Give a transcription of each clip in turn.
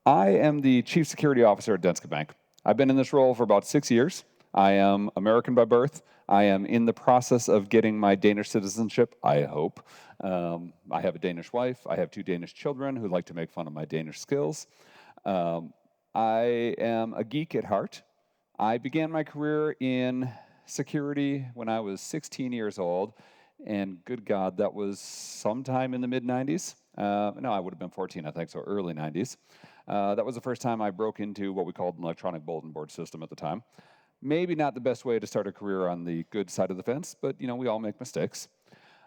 I am the Chief Security Officer at Danske Bank. I've been in this role for about 6 years. I am American by birth. I am in the process of getting my Danish citizenship, I hope. I have a Danish wife. I have 2 Danish children who like to make fun of my Danish skills. I am a geek at heart. I began my career in security when I was 16 years old, and good God, that was sometime in the mid-90s. No, I would have been 14, I think, so early 90s. That was the first time I broke into what we called an electronic bulletin board system at the time. Maybe not the best way to start a career on the good side of the fence, but we all make mistakes.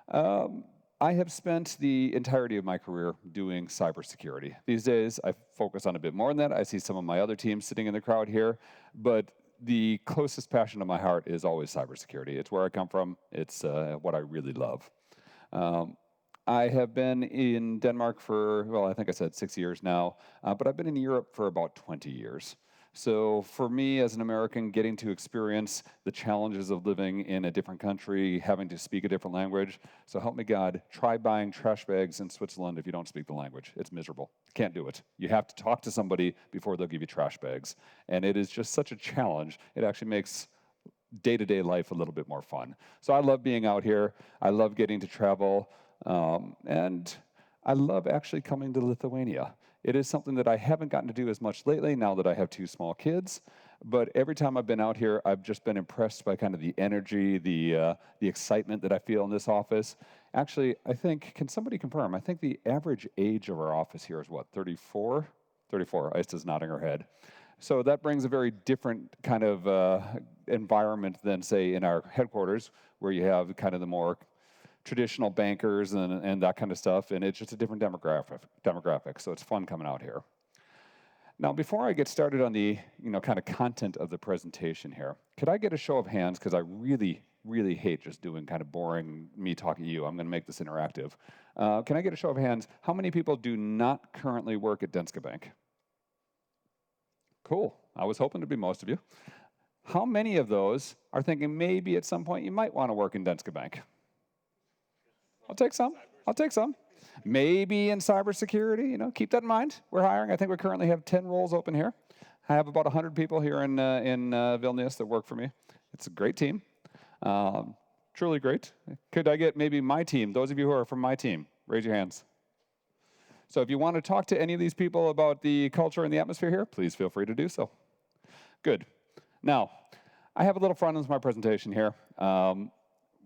I have spent the entirety of my career doing cybersecurity. These days, I focus on a bit more than that. I see some of my other teams sitting in the crowd here, but the closest passion to my heart is always cybersecurity. It's where I come from. It's what I really love. I have been in Denmark for, well, I think I said 6 years now, but I've been in Europe for about 20 years. So for me as an American, getting to experience the challenges of living in a different country, having to speak a different language, so help me God, try buying trash bags in Switzerland if you don't speak the language. It's miserable. Can't do it. You have to talk to somebody before they'll give you trash bags. And it is just such a challenge. It actually makes day-to-day life a little bit more fun. So I love being out here. I love getting to travel. And I love actually coming to Lithuania. It is something that I haven't gotten to do as much lately now that I have 2 small kids. But every time I've been out here, I've just been impressed by kind of the energy, the excitement that I feel in this office. Actually, I think, can somebody confirm? I think the average age of our office here is what, 34? 34, Ista's nodding her head. So that brings a very different kind of environment than, say, in our headquarters, where you have kind of the more traditional bankers and that kind of stuff, and it's just a different demographic, so it's fun coming out here. Now, before I get started on the kind of content of the presentation here, could I get a show of hands, because I really, really hate just doing kind of boring me talking to you. I'm going to make this interactive. Can I get a show of hands? How many people do not currently work at Danske Bank? Cool. I was hoping to be most of you. How many of those are thinking maybe at some point you might want to work in Danske Bank? I'll take some. I'll take some. Maybe in cybersecurity, keep that in mind. We're hiring. I think we currently have 10 roles open here. I have about 100 people here in Vilnius that work for me. It's a great team. Truly great. Could I get maybe my team, those of you who are from my team, raise your hands. So if you want to talk to any of these people about the culture and the atmosphere here, please feel free to do so. Good. Now, I have a little fun with my presentation here.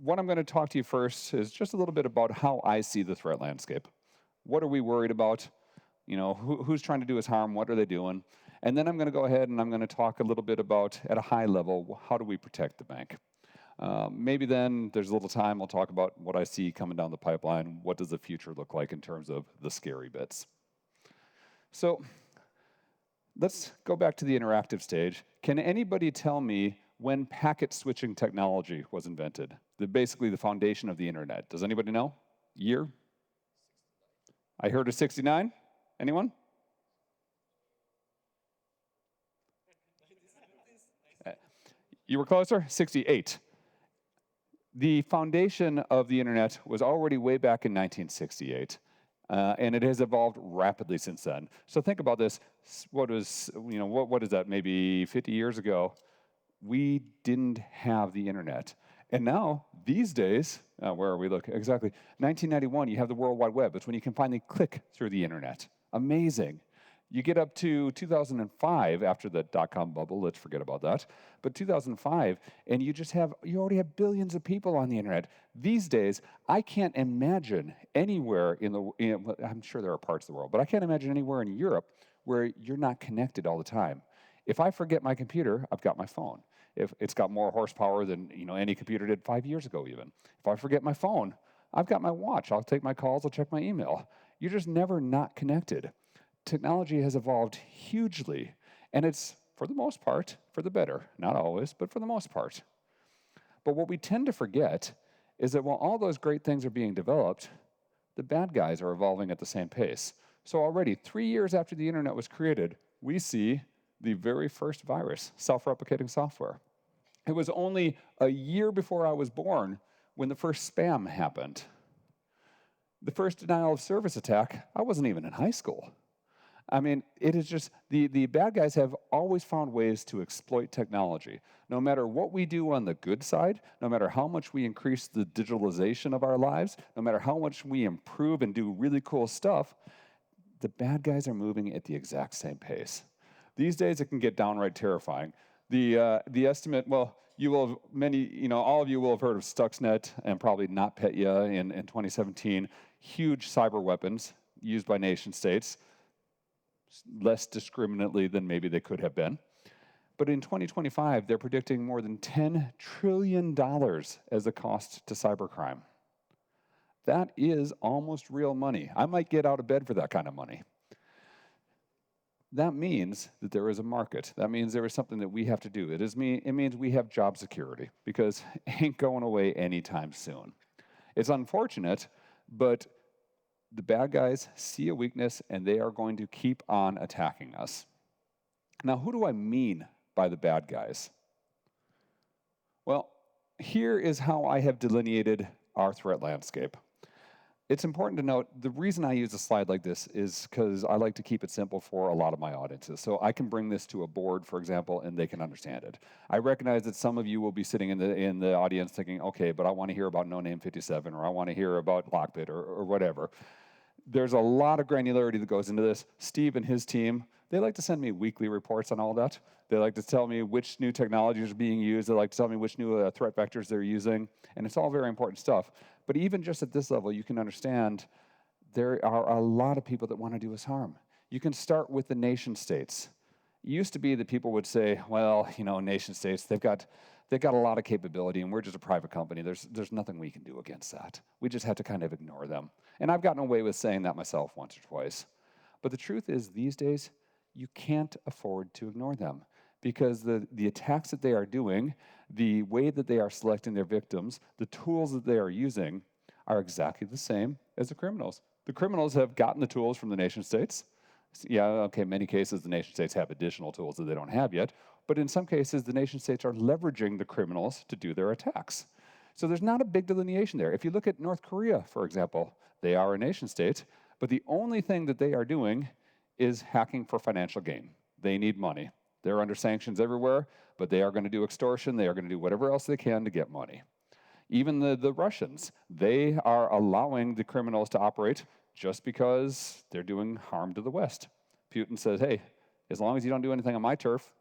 What I'm going to talk to you first is just a little bit about how I see the threat landscape. What are we worried about? Who's trying to do us harm? What are they doing? And then I'm going to go ahead and I'm going to talk a little bit about, at a high level, how do we protect the bank? Maybe then there's a little time I'll talk about what I see coming down the pipeline. What does the future look like in terms of the scary bits? So let's go back to the interactive stage. Can anybody tell me when packet switching technology was invented? Basically the foundation of the internet. Does anybody know? Year? I heard a 69. Anyone? You were closer? 68. The foundation of the internet was already way back in 1968. And it has evolved rapidly since then. So think about this. What is that, maybe 50 years ago? We didn't have the internet. And now, these days, where are we looking? Exactly. 1991, you have the World Wide Web. It's when you can finally click through the internet. Amazing. You get up to 2005, after the dot-com bubble, let's forget about that, but 2005, and you already have billions of people on the internet. These days, I can't imagine anywhere I'm sure there are parts of the world, but I can't imagine anywhere in Europe where you're not connected all the time. If I forget my computer, I've got my phone. If it's got more horsepower than any computer did 5 years ago even. If I forget my phone, I've got my watch. I'll take my calls, I'll check my email. You're just never not connected. Technology has evolved hugely, and it's, for the most part, for the better. Not always, but for the most part. But what we tend to forget is that while all those great things are being developed, the bad guys are evolving at the same pace. So already, 3 years after the internet was created, we see the very first virus, self-replicating software. It was only a year before I was born when the first spam happened. The first denial of service attack, I wasn't even in high school. I mean, it is just, the bad guys have always found ways to exploit technology. No matter what we do on the good side, no matter how much we increase the digitalization of our lives, no matter how much we improve and do really cool stuff, the bad guys are moving at the exact same pace. These days, it can get downright terrifying. The estimate, well, you will have all of you will have heard of Stuxnet and probably NotPetya in 2017, huge cyber weapons used by nation states, less discriminately than maybe they could have been. But in 2025, they're predicting more than $10 trillion as a cost to cybercrime. That is almost real money. I might get out of bed for that kind of money. That means that there is a market. That means there is something that we have to do. It means we have job security, because it ain't going away anytime soon. It's unfortunate, but the bad guys see a weakness and they are going to keep on attacking us. Now, who do I mean by the bad guys? Well, here is how I have delineated our threat landscape. It's important to note, the reason I use a slide like this is because I like to keep it simple for a lot of my audiences. So I can bring this to a board, for example, and they can understand it. I recognize that some of you will be sitting in the audience thinking, okay, but I want to hear about No Name 57, or I want to hear about Lockbit, or whatever. There's a lot of granularity that goes into this. Steve and his team, they like to send me weekly reports on all that. They like to tell me which new technologies are being used. They like to tell me which new threat vectors they're using. And it's all very important stuff. But even just at this level, you can understand there are a lot of people that want to do us harm. You can start with the nation states. It used to be that people would say, well, nation states, they've got a lot of capability, and we're just a private company. There's nothing we can do against that. We just have to kind of ignore them. And I've gotten away with saying that myself once or twice. But the truth is, these days, you can't afford to ignore them, because the attacks that they are doing, the way that they are selecting their victims, the tools that they are using are exactly the same as the criminals. The criminals have gotten the tools from the nation states. Yeah, okay, in many cases, the nation states have additional tools that they don't have yet. But in some cases, the nation states are leveraging the criminals to do their attacks. So there's not a big delineation there. If you look at North Korea, for example, they are a nation state, but the only thing that they are doing is hacking for financial gain. They need money. They're under sanctions everywhere, but they are going to do extortion. They are going to do whatever else they can to get money. Even the Russians, they are allowing the criminals to operate just because they're doing harm to the West. Putin says, hey, as long as you don't do anything on my turf,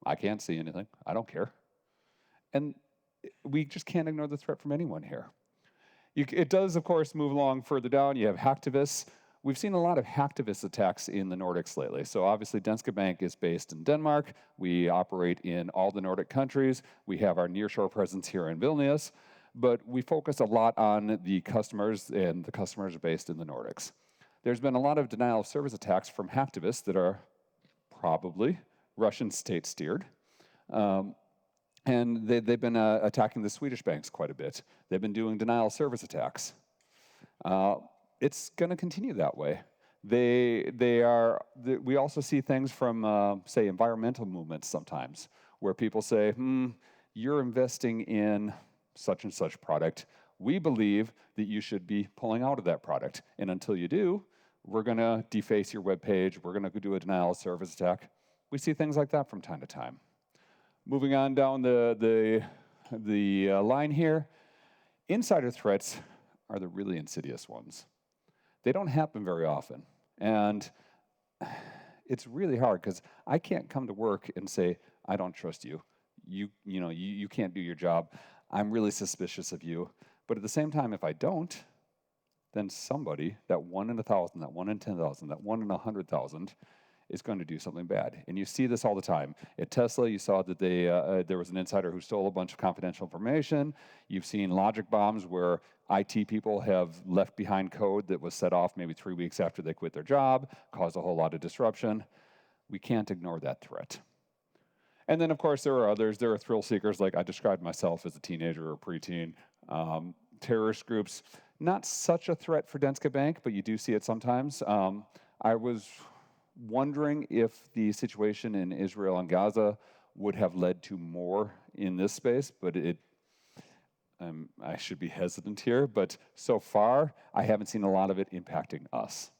I can't see anything. I don't care. And we just can't ignore the threat from anyone here. It does, of course, move along further down. You have hacktivists. We've seen a lot of hacktivist attacks in the Nordics lately. So obviously, Danske Bank is based in Denmark. We operate in all the Nordic countries. We have our nearshore presence here in Vilnius. But we focus a lot on the customers, and the customers are based in the Nordics. There's been a lot of denial of service attacks from hacktivists that are probably Russian state-steered. And they've been attacking the Swedish banks quite a bit. They've been doing denial of service attacks. It's going to continue that way. We also see things from, say, environmental movements sometimes, where people say, you're investing in such and such product. We believe that you should be pulling out of that product. And until you do, we're going to deface your web page. We're going to do a denial of service attack. We see things like that from time to time. Moving on down the line here, insider threats are the really insidious ones. They don't happen very often. And it's really hard, because I can't come to work and say, I don't trust you. You can't do your job. I'm really suspicious of you. But at the same time, if I don't, then somebody, that 1 in 1,000, that 1 in 10,000, that 1 in 100,000, is going to do something bad. And you see this all the time. At Tesla, you saw that there was an insider who stole a bunch of confidential information. You've seen logic bombs where IT people have left behind code that was set off maybe 3 weeks after they quit their job, caused a whole lot of disruption. We can't ignore that threat. And then, of course, there are others. There are thrill seekers, like I described myself as a teenager or preteen. Terrorist groups, not such a threat for Danske Bank, but you do see it sometimes. I was wondering if the situation in Israel and Gaza would have led to more in this space, but I should be hesitant here, but so far, I haven't seen a lot of it impacting us.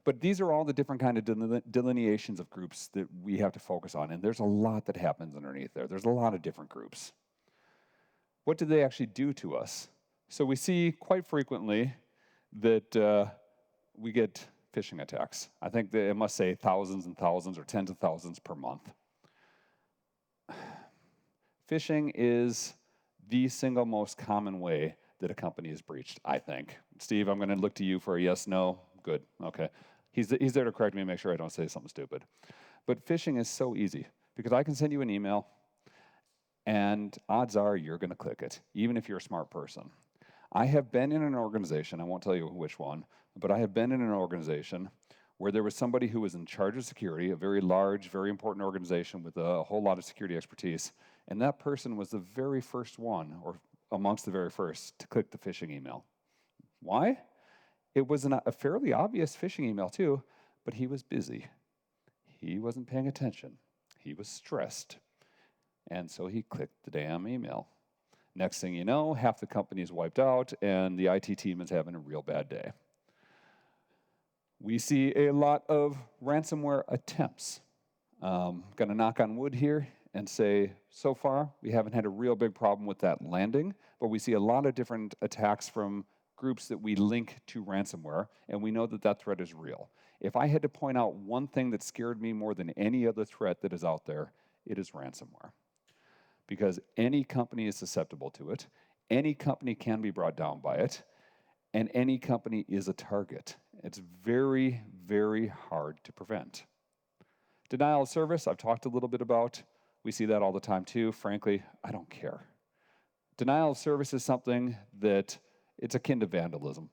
But these are all the different kind of delineations of groups that we have to focus on, and there's a lot that happens underneath there. There's a lot of different groups. What do they actually do to us? So we see quite frequently that we get phishing attacks. I think that it must say thousands and thousands or tens of thousands per month. Phishing is the single most common way that a company is breached, I think. Steve, I'm going to look to you for a yes, no. Good, okay. He's there to correct me and make sure I don't say something stupid. But phishing is so easy because I can send you an email and odds are you're going to click it, even if you're a smart person. I have been in an organization, I won't tell you which one, but I have been in an organization where there was somebody who was in charge of security, a very large, very important organization with a whole lot of security expertise, and that person was the very first one, or amongst the very first, to click the phishing email. Why? It was a fairly obvious phishing email too, but he was busy. He wasn't paying attention. He was stressed. And so he clicked the damn email. Next thing you know, half the company is wiped out and the IT team is having a real bad day. We see a lot of ransomware attempts. Gonna knock on wood here and say, so far, we haven't had a real big problem with that landing, but we see a lot of different attacks from groups that we link to ransomware, and we know that that threat is real. If I had to point out one thing that scared me more than any other threat that is out there, it is ransomware. Because any company is susceptible to it, any company can be brought down by it, and any company is a target. It's very, very hard to prevent. Denial of service, I've talked a little bit about. We see that all the time too. Frankly, I don't care. Denial of service is something that it's akin to vandalism.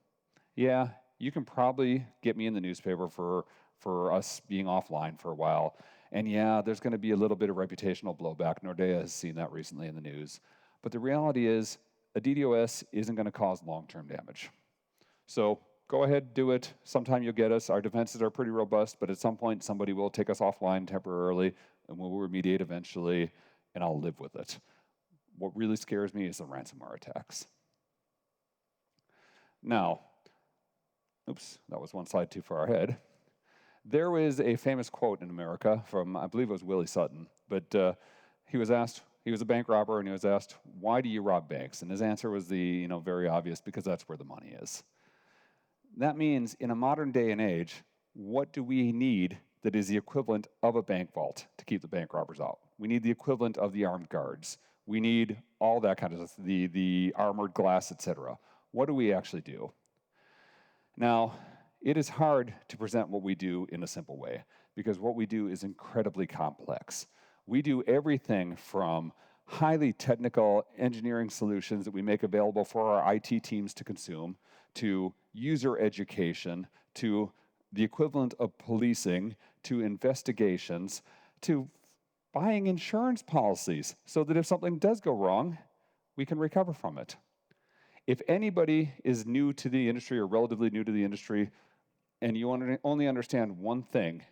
Yeah, you can probably get me in the newspaper for us being offline for a while. And yeah, there's going to be a little bit of reputational blowback. Nordea has seen that recently in the news. But the reality is, a DDoS isn't going to cause long-term damage. So go ahead, do it. Sometime you'll get us. Our defenses are pretty robust, but at some point somebody will take us offline temporarily, and we'll remediate eventually, and I'll live with it. What really scares me is the ransomware attacks. Now, oops, that was one slide too far ahead. There was a famous quote in America from, I believe it was Willie Sutton, but he was asked, he was a bank robber, and he was asked, why do you rob banks? And his answer was very obvious, because that's where the money is. That means in a modern day and age, what do we need that is the equivalent of a bank vault to keep the bank robbers out? We need the equivalent of the armed guards. We need all that kind of stuff, the armored glass, etc. What do we actually do? Now, it is hard to present what we do in a simple way, because what we do is incredibly complex. We do everything from highly technical engineering solutions that we make available for our IT teams to consume, to user education, to the equivalent of policing, to investigations, to buying insurance policies so that if something does go wrong, we can recover from it. If anybody is new to the industry or relatively new to the industry, and you only understand one thing,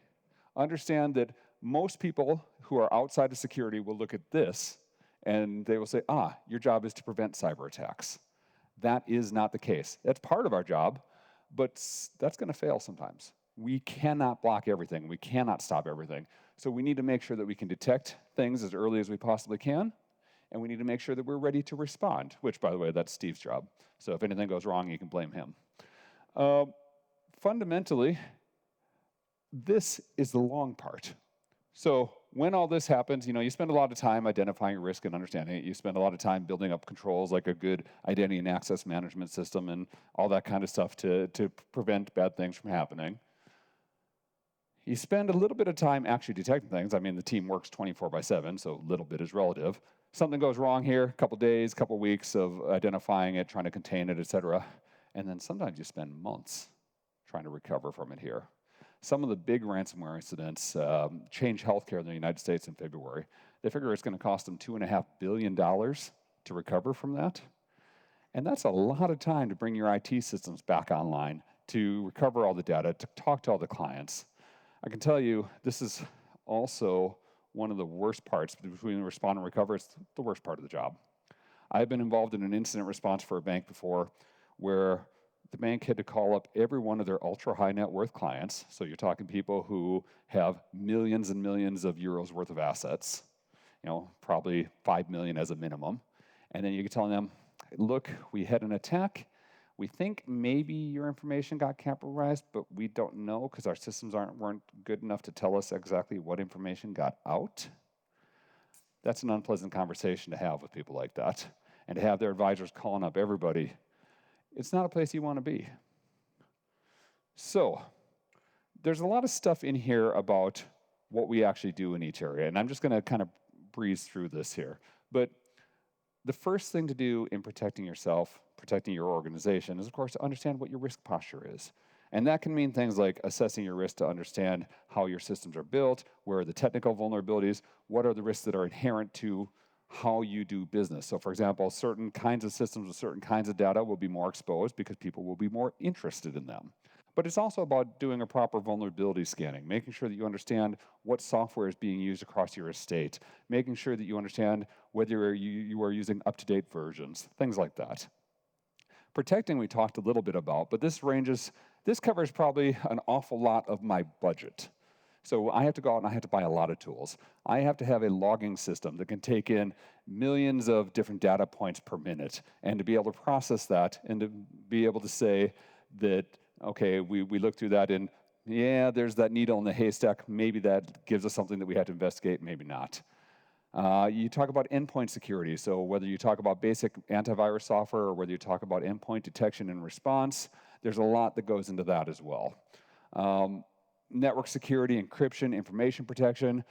understand that most people who are outside of security will look at this and they will say, your job is to prevent cyber attacks. That is not the case. That's part of our job, but that's going to fail sometimes. We cannot block everything. We cannot stop everything. So we need to make sure that we can detect things as early as we possibly can, and we need to make sure that we're ready to respond, which, by the way, that's Steve's job. So if anything goes wrong, you can blame him. Fundamentally, this is the long part. So when all this happens, you spend a lot of time identifying risk and understanding it. You spend a lot of time building up controls like a good identity and access management system and all that kind of stuff to prevent bad things from happening. You spend a little bit of time actually detecting things. I mean, the team works 24/7, so a little bit is relative. Something goes wrong here, a couple days, couple weeks of identifying it, trying to contain it, etc. And then sometimes you spend months trying to recover from it here. Some of the big ransomware incidents, Change Healthcare in the United States in February, they figure it's going to cost them $2.5 billion to recover from that. And that's a lot of time to bring your IT systems back online, to recover all the data, to talk to all the clients. I can tell you, this is also one of the worst parts between respond and recover. It's the worst part of the job. I've been involved in an incident response for a bank before where the bank had to call up every one of their ultra-high net worth clients. So you're talking people who have millions and millions of euros worth of assets, probably 5 million as a minimum. And then you're telling them, look, we had an attack. We think maybe your information got compromised, but we don't know because our systems weren't good enough to tell us exactly what information got out. That's an unpleasant conversation to have with people like that. And to have their advisors calling up everybody, it's not a place you want to be. So there's a lot of stuff in here about what we actually do in each area. And I'm just going to kind of breeze through this here. But the first thing to do in protecting yourself, protecting your organization, is, of course, to understand what your risk posture is. And that can mean things like assessing your risk to understand how your systems are built, where are the technical vulnerabilities, what are the risks that are inherent to how you do business. So, for example, certain kinds of systems with certain kinds of data will be more exposed because people will be more interested in them. But it's also about doing a proper vulnerability scanning, making sure that you understand what software is being used across your estate, making sure that you understand whether you are using up-to-date versions, things like that. Protecting we talked a little bit about, but this covers probably an awful lot of my budget. So I have to go out and I have to buy a lot of tools. I have to have a logging system that can take in millions of different data points per minute, and to be able to process that and to be able to say that, okay, we look through that and, yeah, there's that needle in the haystack. Maybe that gives us something that we had to investigate, maybe not. You talk about endpoint security, so whether you talk about basic antivirus software or whether you talk about endpoint detection and response, there's a lot that goes into that as well. Network security, encryption, information protection,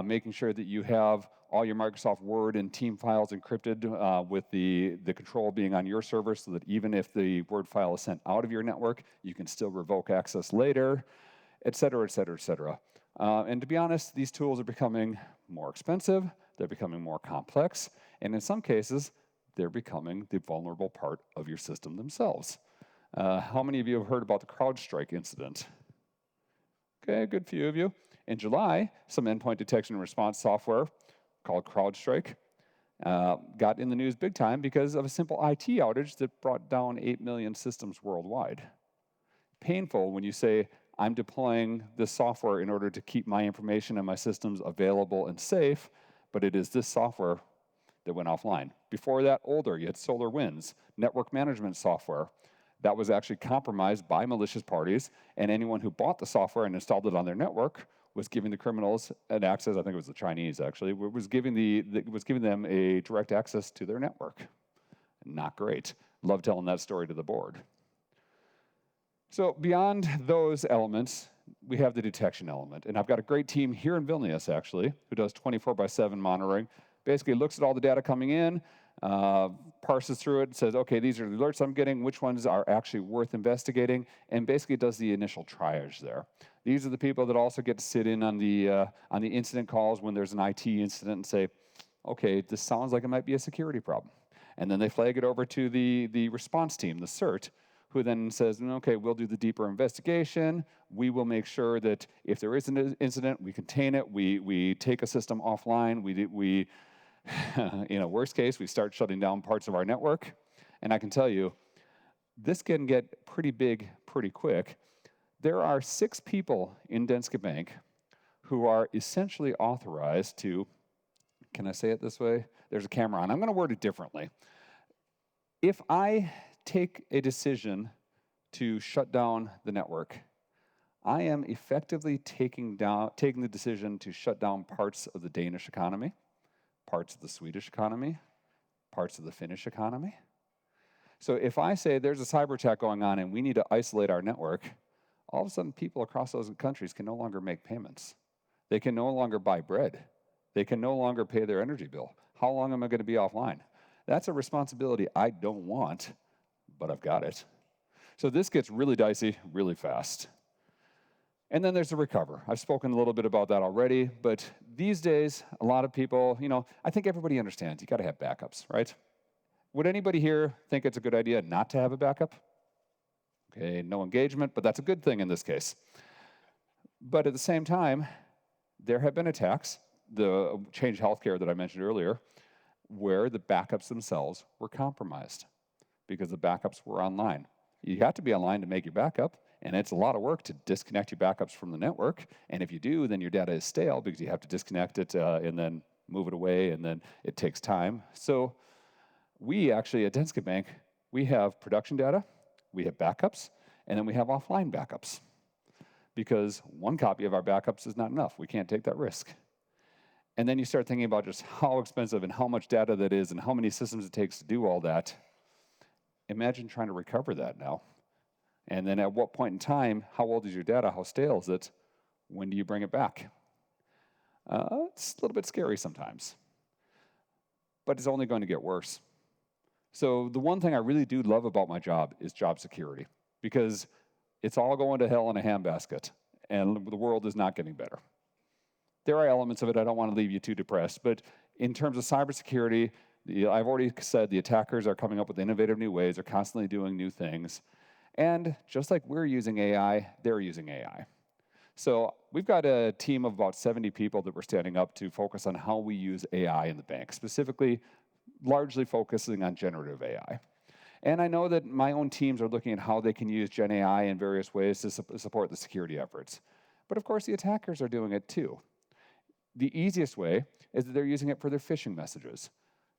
making sure that you have all your Microsoft Word and team files encrypted with the control being on your server so that even if the Word file is sent out of your network, you can still revoke access later, et cetera, et cetera, et cetera. And to be honest, these tools are becoming more expensive, they're becoming more complex, and in some cases, they're becoming the vulnerable part of your system themselves. How many of you have heard about the CrowdStrike incident? Okay, a good few of you. In July, some endpoint detection and response software called CrowdStrike got in the news big time because of a simple IT outage that brought down 8 million systems worldwide. Painful when you say, I'm deploying this software in order to keep my information and my systems available and safe, but it is this software that went offline. Before that, older, you had SolarWinds, network management software. That was actually compromised by malicious parties, and anyone who bought the software and installed it on their network was giving the criminals an access, I think it was the Chinese actually, was giving them a direct access to their network. Not great. Love telling that story to the board. So beyond those elements, we have the detection element. And I've got a great team here in Vilnius, actually, who does 24/7 monitoring. Basically looks at all the data coming in, parses through it, says, okay, these are the alerts I'm getting, which ones are actually worth investigating, and basically does the initial triage there. These are the people that also get to sit in on the incident calls when there's an IT incident and say, okay, this sounds like it might be a security problem. And then they flag it over to the response team, the CERT, who then says, okay, we'll do the deeper investigation. We will make sure that if there is an incident, we contain it. We take a system offline. We in a worst case, we start shutting down parts of our network. And I can tell you, this can get pretty big pretty quick. There are 6 people in Danske Bank who are essentially authorized to, can I say it this way? There's a camera on. I'm going to word it differently. If I take a decision to shut down the network, I am effectively taking the decision to shut down parts of the Danish economy, parts of the Swedish economy, parts of the Finnish economy. So if I say there's a cyber attack going on and we need to isolate our network, all of a sudden people across those countries can no longer make payments. They can no longer buy bread. They can no longer pay their energy bill. How long am I going to be offline? That's a responsibility I don't want, but I've got it. So this gets really dicey really fast. And then there's the recover. I've spoken a little bit about that already, but these days, a lot of people, I think everybody understands you got to have backups, right? Would anybody here think it's a good idea not to have a backup? Okay, no engagement, but that's a good thing in this case. But at the same time, there have been attacks, the Change Healthcare that I mentioned earlier, where the backups themselves were compromised because the backups were online. You have to be online to make your backup, and it's a lot of work to disconnect your backups from the network. And if you do, then your data is stale because you have to disconnect it and then move it away, and then it takes time. So we actually, at Danske Bank, we have production data, we have backups, and then we have offline backups. Because one copy of our backups is not enough. We can't take that risk. And then you start thinking about just how expensive and how much data that is and how many systems it takes to do all that. Imagine trying to recover that now. And then at what point in time, how old is your data? How stale is it? When do you bring it back? It's a little bit scary sometimes. But it's only going to get worse. So the one thing I really do love about my job is job security, because it's all going to hell in a handbasket, and the world is not getting better. There are elements of it. I don't want to leave you too depressed, but in terms of cybersecurity, I've already said the attackers are coming up with innovative new ways. They're constantly doing new things. And just like we're using AI, they're using AI. So we've got a team of about 70 people that we're standing up to focus on how we use AI in the bank, specifically largely focusing on generative AI. And I know that my own teams are looking at how they can use Gen AI in various ways to support the security efforts. But of course, the attackers are doing it too. The easiest way is that they're using it for their phishing messages.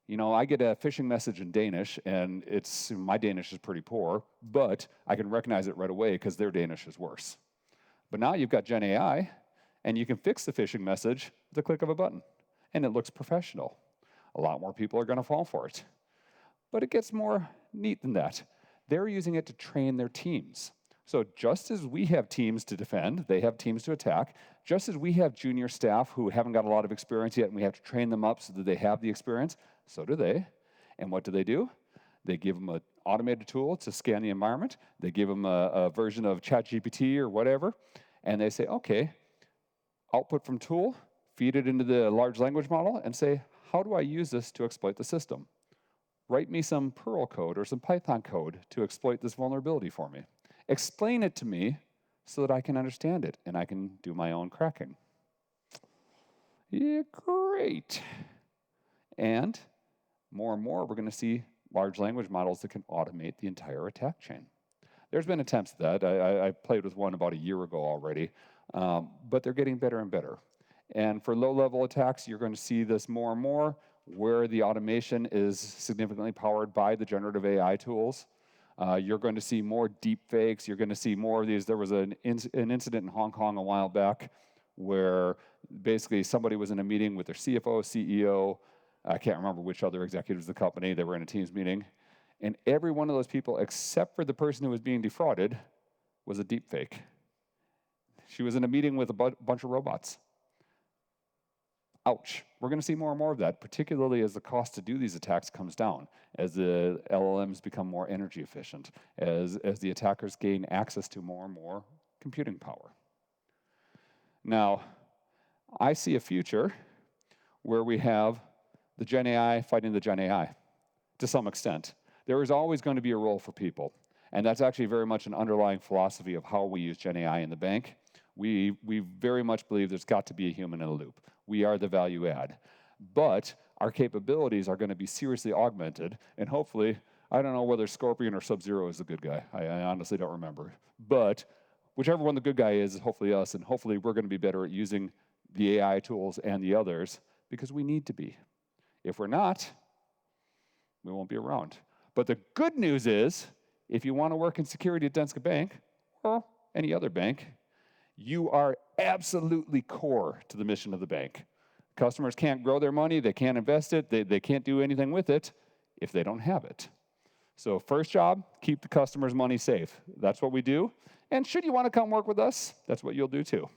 You know, I get a phishing message in Danish, and my Danish is pretty poor, but I can recognize it right away because their Danish is worse. But now you've got Gen AI, and you can fix the phishing message with the click of a button, and it looks professional. A lot more people are going to fall for it. But it gets more neat than that. They're using it to train their teams. So just as we have teams to defend, they have teams to attack. Just as we have junior staff who haven't got a lot of experience yet, and we have to train them up so that they have the experience, so do they. And what do? They give them an automated tool to scan the environment. They give them a version of ChatGPT or whatever, and they say, okay, output from tool, feed it into the large language model, and say, how do I use this to exploit the system? Write me some Perl code or some Python code to exploit this vulnerability for me. Explain it to me so that I can understand it and I can do my own cracking. Yeah, great. And more, we're going to see large language models that can automate the entire attack chain. There's been attempts at that. I played with one about a year ago already, but they're getting better and better. And for low-level attacks, you're going to see this more and more, where the automation is significantly powered by the generative AI tools. You're going to see more deep fakes. You're going to see more of these. There was an incident in Hong Kong a while back where basically somebody was in a meeting with their CFO, CEO, I can't remember which other executives of the company. They were in a Teams meeting. And every one of those people, except for the person who was being defrauded, was a deep fake. She was in a meeting with a bunch of robots. Ouch. We're going to see more and more of that, particularly as the cost to do these attacks comes down, as the LLMs become more energy efficient, as the attackers gain access to more and more computing power. Now, I see a future where we have the Gen AI fighting the Gen AI, to some extent. There is always going to be a role for people, and that's actually very much an underlying philosophy of how we use Gen AI in the bank. We very much believe there's got to be a human in the loop. We are the value add. But our capabilities are going to be seriously augmented, and hopefully, I don't know whether Scorpion or Sub-Zero is the good guy. I honestly don't remember. But whichever one the good guy is hopefully us, and hopefully we're going to be better at using the AI tools and the others, because we need to be. If we're not, we won't be around. But the good news is, if you want to work in security at Danske Bank, or any other bank, you are absolutely core to the mission of the bank. Customers can't grow their money, they can't invest it, they can't do anything with it if they don't have it. So first job, keep the customer's money safe. That's what we do. And should you want to come work with us, that's what you'll do too.